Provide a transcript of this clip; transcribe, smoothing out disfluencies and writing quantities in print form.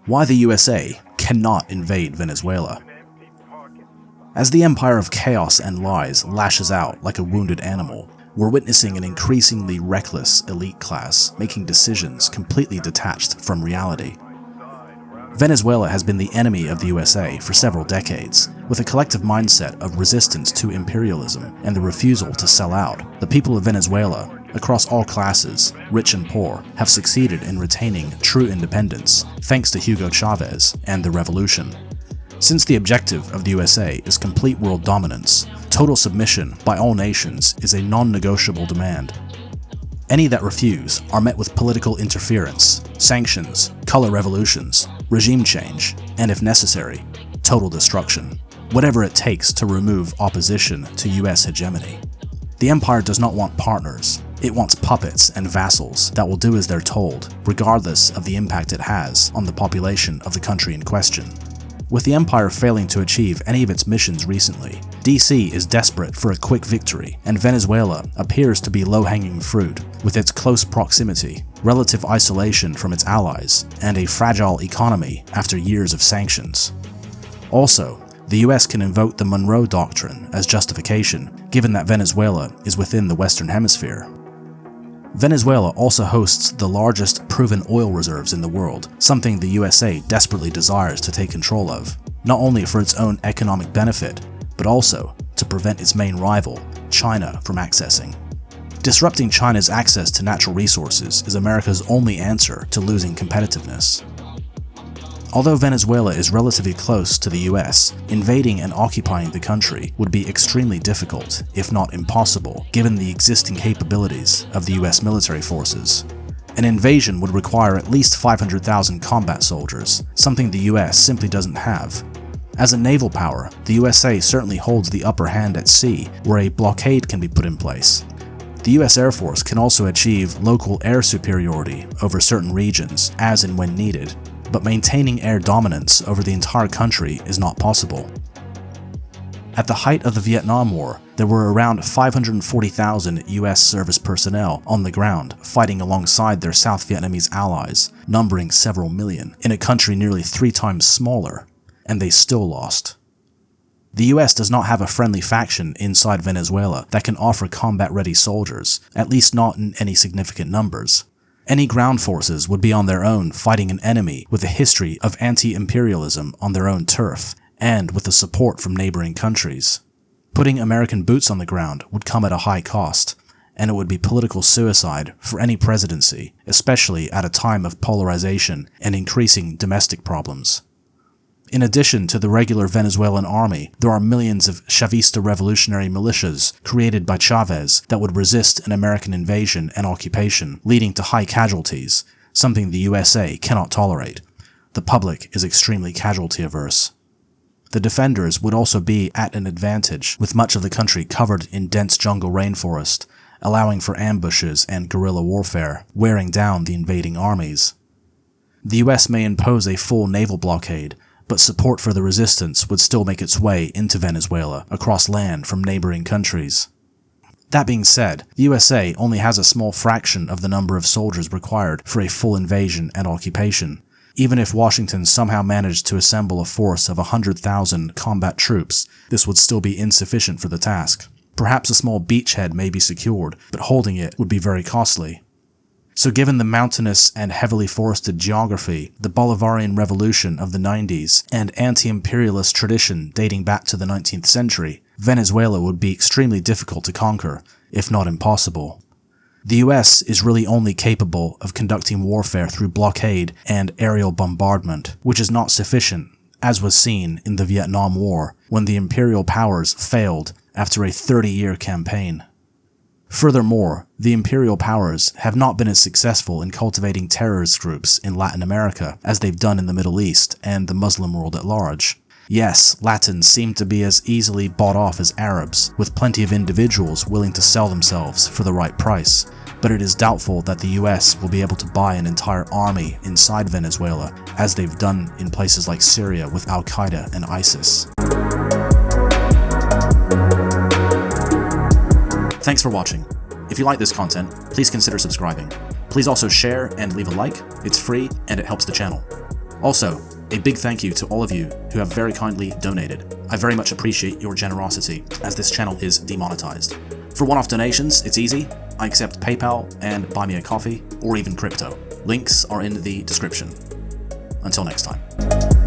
Why the USA cannot invade Venezuela. As the empire of chaos and lies lashes out like a wounded animal, we're witnessing an increasingly reckless elite class making decisions completely detached from reality. Venezuela has been the enemy of the USA for several decades, with a collective mindset of resistance to imperialism and the refusal to sell out. The people of Venezuela, across all classes, rich and poor, have succeeded in retaining true independence thanks to Hugo Chavez and the revolution. Since the objective of the USA is complete world dominance, total submission by all nations is a non-negotiable demand. Any that refuse are met with political interference, sanctions, color revolutions, regime change, and if necessary, total destruction, whatever it takes to remove opposition to US hegemony. The empire does not want partners, it wants puppets and vassals that will do as they're told, regardless of the impact it has on the population of the country in question. With the empire failing to achieve any of its missions recently, DC is desperate for a quick victory, and Venezuela appears to be low-hanging fruit with its close proximity, relative isolation from its allies, and a fragile economy after years of sanctions. Also, the US can invoke the Monroe Doctrine as justification, given that Venezuela is within the Western Hemisphere. Venezuela also hosts the largest proven oil reserves in the world, something the USA desperately desires to take control of, not only for its own economic benefit, but also to prevent its main rival, China, from accessing. Disrupting China's access to natural resources is America's only answer to losing competitiveness. Although Venezuela is relatively close to the US, invading and occupying the country would be extremely difficult, if not impossible, given the existing capabilities of the US military forces. An invasion would require at least 500,000 combat soldiers, something the US simply doesn't have. As a naval power, the USA certainly holds the upper hand at sea, where a blockade can be put in place. The US Air Force can also achieve local air superiority over certain regions, as and when needed, but maintaining air dominance over the entire country is not possible. At the height of the Vietnam War, there were around 540,000 US service personnel on the ground fighting alongside their South Vietnamese allies, numbering several million, in a country nearly 3 times smaller, and they still lost. The US does not have a friendly faction inside Venezuela that can offer combat-ready soldiers, at least not in any significant numbers. Any ground forces would be on their own fighting an enemy with a history of anti-imperialism on their own turf, and with the support from neighboring countries. Putting American boots on the ground would come at a high cost, and it would be political suicide for any presidency, especially at a time of polarization and increasing domestic problems. In addition to the regular Venezuelan army, there are millions of Chavista revolutionary militias created by Chavez that would resist an American invasion and occupation, leading to high casualties, something the USA cannot tolerate. The public is extremely casualty averse. The defenders would also be at an advantage, with much of the country covered in dense jungle rainforest, allowing for ambushes and guerrilla warfare, wearing down the invading armies. The US may impose a full naval blockade, but support for the resistance would still make its way into Venezuela across land from neighboring countries. That being said, the USA only has a small fraction of the number of soldiers required for a full invasion and occupation. Even if Washington somehow managed to assemble a force of 100,000 combat troops, this would still be insufficient for the task. Perhaps a small beachhead may be secured, but holding it would be very costly. So given the mountainous and heavily forested geography, the Bolivarian Revolution of the 90s, and anti-imperialist tradition dating back to the 19th century, Venezuela would be extremely difficult to conquer, if not impossible. The US is really only capable of conducting warfare through blockade and aerial bombardment, which is not sufficient, as was seen in the Vietnam War, when the imperial powers failed after a 30-year campaign. Furthermore, the imperial powers have not been as successful in cultivating terrorist groups in Latin America as they've done in the Middle East and the Muslim world at large. Yes, Latins seem to be as easily bought off as Arabs, with plenty of individuals willing to sell themselves for the right price, but it is doubtful that the US will be able to buy an entire army inside Venezuela, as they've done in places like Syria with Al-Qaeda and ISIS. Thanks for watching. If you like this content, please consider subscribing. Please also share and leave a like. It's free and it helps the channel. Also, a big thank you to all of you who have very kindly donated. I very much appreciate your generosity, as this channel is demonetized. For one-off donations, it's easy. I accept PayPal and Buy Me a Coffee, or even crypto. Links are in the description. Until next time.